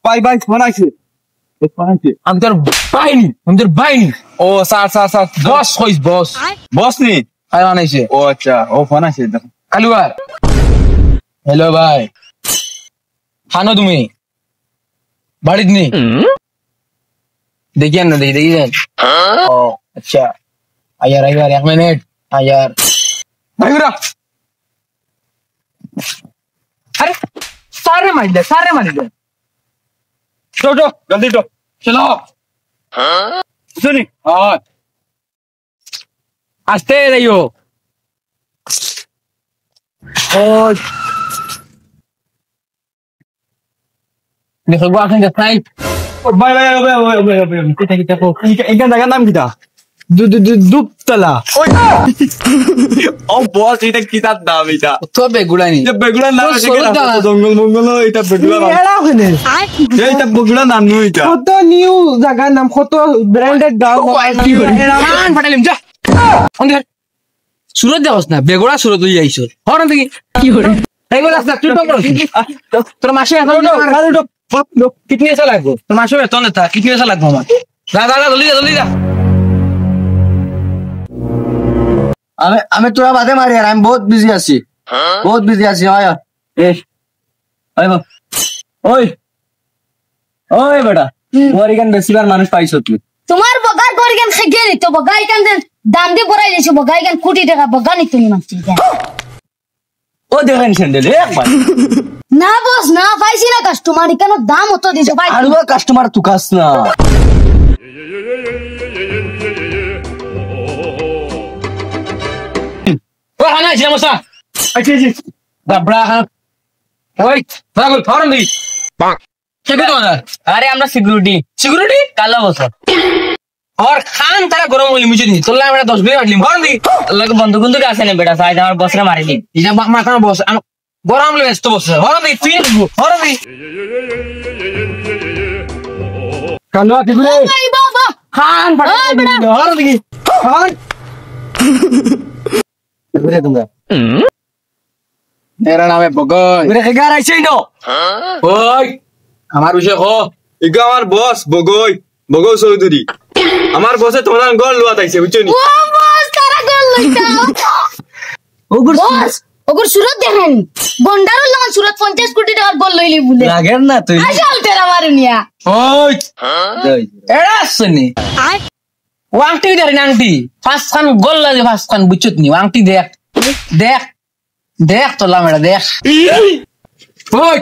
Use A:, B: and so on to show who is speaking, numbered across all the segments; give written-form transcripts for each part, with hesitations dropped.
A: ভাই ভাই ফোন আছে
B: আমি তোর বাইনি
A: ও স্যার
B: বস কইস বস
A: বস নি
B: আয় আনাইছে
A: ও আচ্ছা ও ফোন আছে দেখো
B: কালুয়ার হ্যালো ভাই খানো তুমি বাড়িত নি দেখিয়েন না দেখিয়েন ও আচ্ছা আয়ার 1 মিনিট আয়ার ভাই উরা আরে सारे मार दे
A: तो जल्दी तो
B: चलो
A: सुनी
B: हाँ आस्ते रहियो और देखो आखिर जैसा ही
A: भाई किता इनका जगह नाम किता
B: दुपतला
A: ओ बॉस এটা কিতাব নাম এটা
B: তো বেগুলা নি
A: যে বেগুলা নাম আছে জঙ্গল মঙ্গল এটা বেগুলা নাম
B: এড়া হনে
A: এটা বেগুলা নাম নয় এটা
B: কত নিউ জায়গা নাম কত ব্র্যান্ডেড গাও এড়া ফাটালিম যা অন্ধে সুরত যাওস না বেগুলা সুরত লই আইছো হরন দেখি কি হরে বেগুলা না তুই তো করছিস তোর মাসে এখন কিতনি এসা লাগবে তোর মাসে বেতন এটা কিতনি এসা লাগবে আমার যা জলদি যা
C: আমি তোরা বাদে মারি আর আমি বহুত বিজি আছি হয় ওই বেটা গরিগান বেশিবার মানুষ পাইছো তুই
D: তোমার বগার গরিগান খাইয়ে দিত বগাই কান দাম দিয়ে বড়াই দিছো বগাই কান কোটি টাকা বগা নি তুমি মানছি
C: ও দেখেন স্যান্ডেল একবার
D: না বস না পাইছি না কাস্টমার কেন দাম অত দিছো ভাই
C: আর কাস্টমার তুকাস না
B: ও হানা জিমসা আচ্ছা জি দাবড়া ওই পাগল ফরম দি কে কো না আরে আমরা সিকিউরিটি কালা বসা और खान तारा गरम होली मुझे नहीं तो मैं 10 मिनट ली मार दी लग बंदूक আছে না বেটা সাইড আমার বসরে মারি দি ইটা মাথা বস গরম লে ব্যস্ত বস হর দি কালো দিগুরে
D: ভাই বাবা
B: খান ফাটা হর দি খান
C: দিগুরে তোমরা
B: मेरा नाम है बगल
C: দিগুরে কে গার আইছে নো
B: ওই আমার বিষয় কো
A: ইগা আমার বস বগই চৌধুরী আমার বসে তোমার গল লুয়া তাইছে বুঝছো নি
D: ও বস তারা গল লইতা বস ওগর সুরত দেখেন গন্ডারুল লাল সুরত 50 কোটি টাকার গল লইলি বলে
C: লাগের না তুই
D: আজল তেরা মারুনিয়া
B: ওই এড়া শুনি ওয়াংটি ধরে নাংটি ফার্স্ট খান গোল লাগে ফার্স্ট খান বুঝছত নি ওয়াংটি দেখ তোলা মেড়া দেখ ওই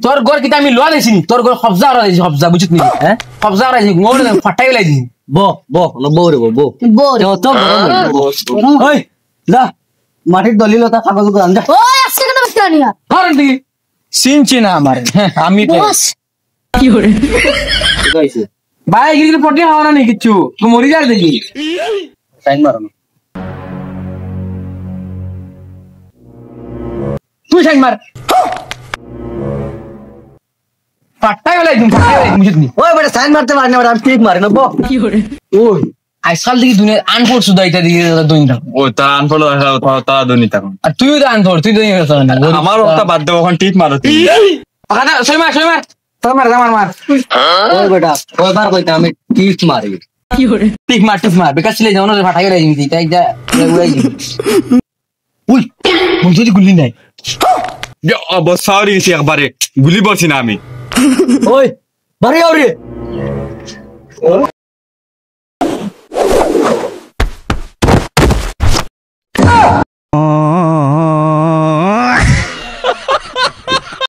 B: তোর ঘর কিতা আমি লোয়া দিছিনি তোর ঘর কবজা বুঝছত নি হ্যাঁ কবজা রাইছি মোড় ফাটাই লাইছি
C: বৌরে
D: বোর
C: তো ওই যা মাটির দলিলতা কাগজ করে আনজা
D: ওই আজকে কেন বসতানিয়া
B: হর দি সিনছি না আমার আমি
D: বস
C: গাইছে
B: ভাই গিরি পটি হওয়া না কিছু তুই মরি যা দেখি
C: সাইন মারো
B: তুই সাইন মার ফাটাই লাইছি বুঝছত নি
C: ওই বেটা সাইন মারতে পারি না আমি ঠিক মারি না
B: ওই আজকাল দেখি দুনিয়ার আনফোর্স সুদা এটা দিয়ে দুই না
A: ও তা আনফলো তা দনি তখন
B: আর তুইও তো আনফোর্স তুই তো না
A: আমার ওটা বাদ দাও এখন ঠিক মারো তুমি
B: আনা সইমার তোর মার মার
C: ওই বেটা ওইবার কইতা আমি ঠিক মারি
B: টিক মার বেকার ছিলে যাও না ফাটাই লাইছি দিতা এটা উড়াই উই বলতো যে গুলি নাই
A: বস সরি একবারে গুলি বলছি না আমি
C: ওই বাড়ি আও রে